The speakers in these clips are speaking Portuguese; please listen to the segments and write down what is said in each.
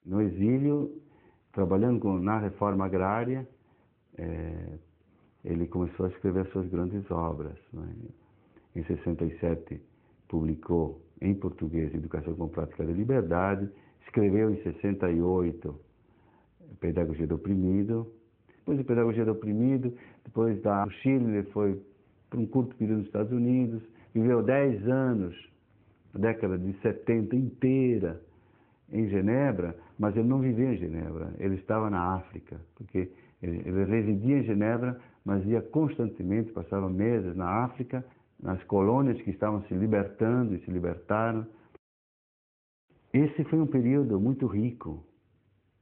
No exílio, trabalhando na reforma agrária, ele começou a escrever suas grandes obras, né? Em 67, publicou em português Educação com Prática da Liberdade, escreveu em 68 Pedagogia do Oprimido, depois de Pedagogia do Oprimido, depois do Chile, ele foi por um curto período nos Estados Unidos, viveu 10 anos, a década de 70 inteira, em Genebra, mas ele não vivia em Genebra, ele estava na África, porque ele residia em Genebra, mas ia constantemente, passava meses na África, nas colônias que estavam se libertando e se libertaram. Esse foi um período muito rico,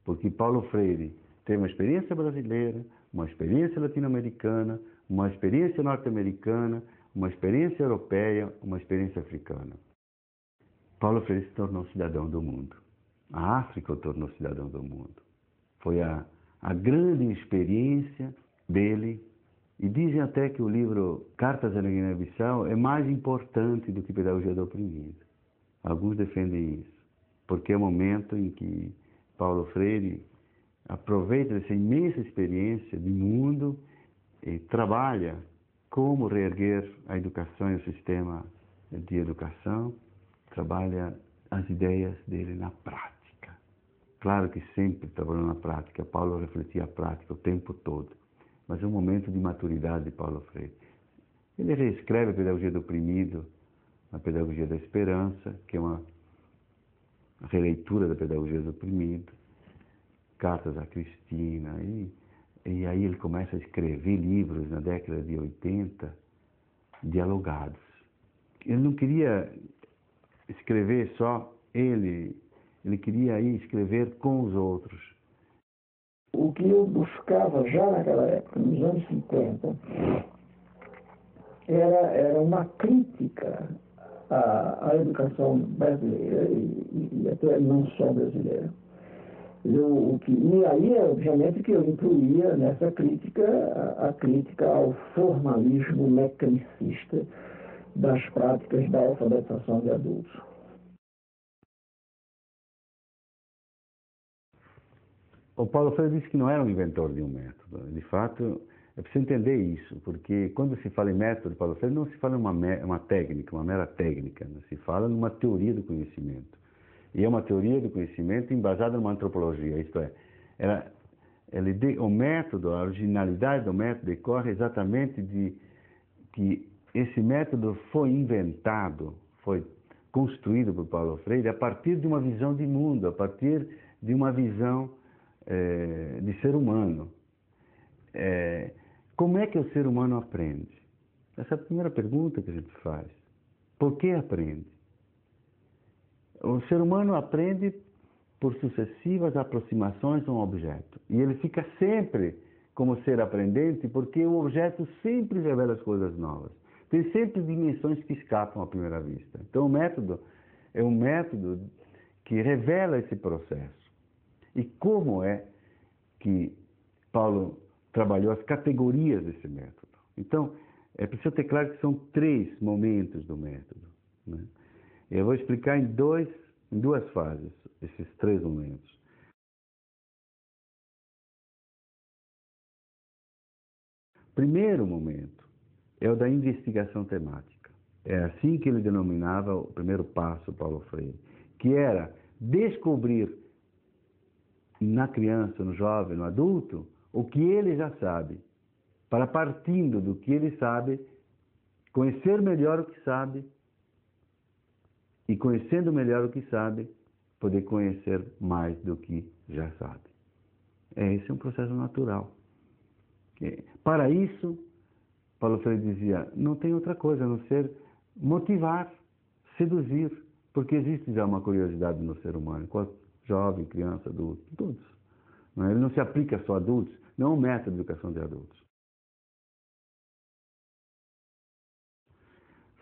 porque Paulo Freire teve uma experiência brasileira, uma experiência latino-americana, uma experiência norte-americana, uma experiência europeia, uma experiência africana. Paulo Freire se tornou cidadão do mundo. A África o tornou cidadão do mundo. Foi a grande experiência dele. E dizem até que o livro Cartas à Guiné-Bissau é mais importante do que Pedagogia do Oprimido. Alguns defendem isso, porque é o momento em que Paulo Freire aproveita essa imensa experiência de mundo e trabalha como reerguer a educação e o sistema de educação, trabalha as ideias dele na prática. Claro que sempre trabalhou na prática, Paulo refletia a prática o tempo todo, mas é um momento de maturidade de Paulo Freire. Ele reescreve a Pedagogia do Oprimido, a Pedagogia da Esperança, que é uma releitura da Pedagogia do Oprimido, Cartas a Cristina, e aí ele começa a escrever livros na década de 80, dialogados. Ele não queria escrever só ele queria aí escrever com os outros. O que eu buscava já naquela época, nos anos 50, era uma crítica à educação brasileira e até não só brasileira. E aí, obviamente, que eu incluía nessa crítica a crítica ao formalismo mecanicista das práticas da alfabetização de adultos. O Paulo Freire disse que não era um inventor de um método. De fato, é preciso entender isso, porque quando se fala em método de Paulo Freire, não se fala em uma técnica, uma mera técnica, não se fala numa teoria do conhecimento. E é uma teoria do conhecimento embasada numa antropologia, isto é, o método, a originalidade do método decorre exatamente de que esse método foi inventado, foi construído por Paulo Freire a partir de uma visão de mundo, a partir de uma visão de ser humano. Como é que o ser humano aprende? Essa é a primeira pergunta que a gente faz. Por que aprende? O ser humano aprende por sucessivas aproximações a um objeto. E ele fica sempre como ser aprendente porque o objeto sempre revela as coisas novas. Tem sempre dimensões que escapam à primeira vista. Então o método é um método que revela esse processo. E como é que Paulo trabalhou as categorias desse método? Então, é preciso ter claro que são 3 momentos do método, né? Eu vou explicar em duas fases esses 3 momentos. Primeiro momento é o da investigação temática. É assim que ele denominava o primeiro passo, Paulo Freire, que era descobrir na criança, no jovem, no adulto, o que ele já sabe, para partindo do que ele sabe, conhecer melhor o que sabe, e conhecendo melhor o que sabe, poder conhecer mais do que já sabe. Esse é um processo natural. Para isso, Paulo Freire dizia, não tem outra coisa a não ser motivar, seduzir, porque existe já uma curiosidade no ser humano, jovem, criança, adulto, todos. Ele não se aplica só a adultos, não é um método de educação de adultos.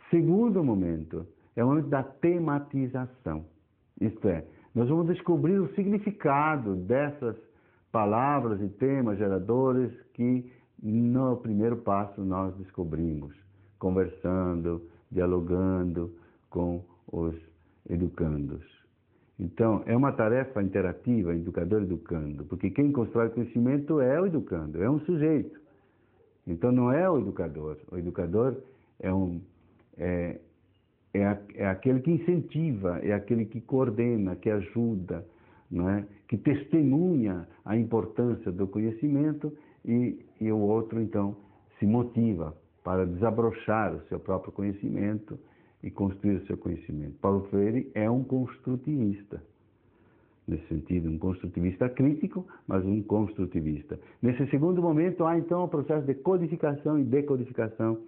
Segundo momento, é o momento da tematização. Isto é, nós vamos descobrir o significado dessas palavras e temas geradores que no primeiro passo nós descobrimos, conversando, dialogando com os educandos. Então, é uma tarefa interativa, educador-educando, porque quem constrói conhecimento é o educando, é um sujeito. Então, não é o educador. O educador é aquele que incentiva, é aquele que coordena, que ajuda, não é? Que testemunha a importância do conhecimento e o outro, então, se motiva para desabrochar o seu próprio conhecimento e construir o seu conhecimento. Paulo Freire é um construtivista, nesse sentido, um construtivista crítico, mas um construtivista. Nesse segundo momento, há então o processo de codificação e decodificação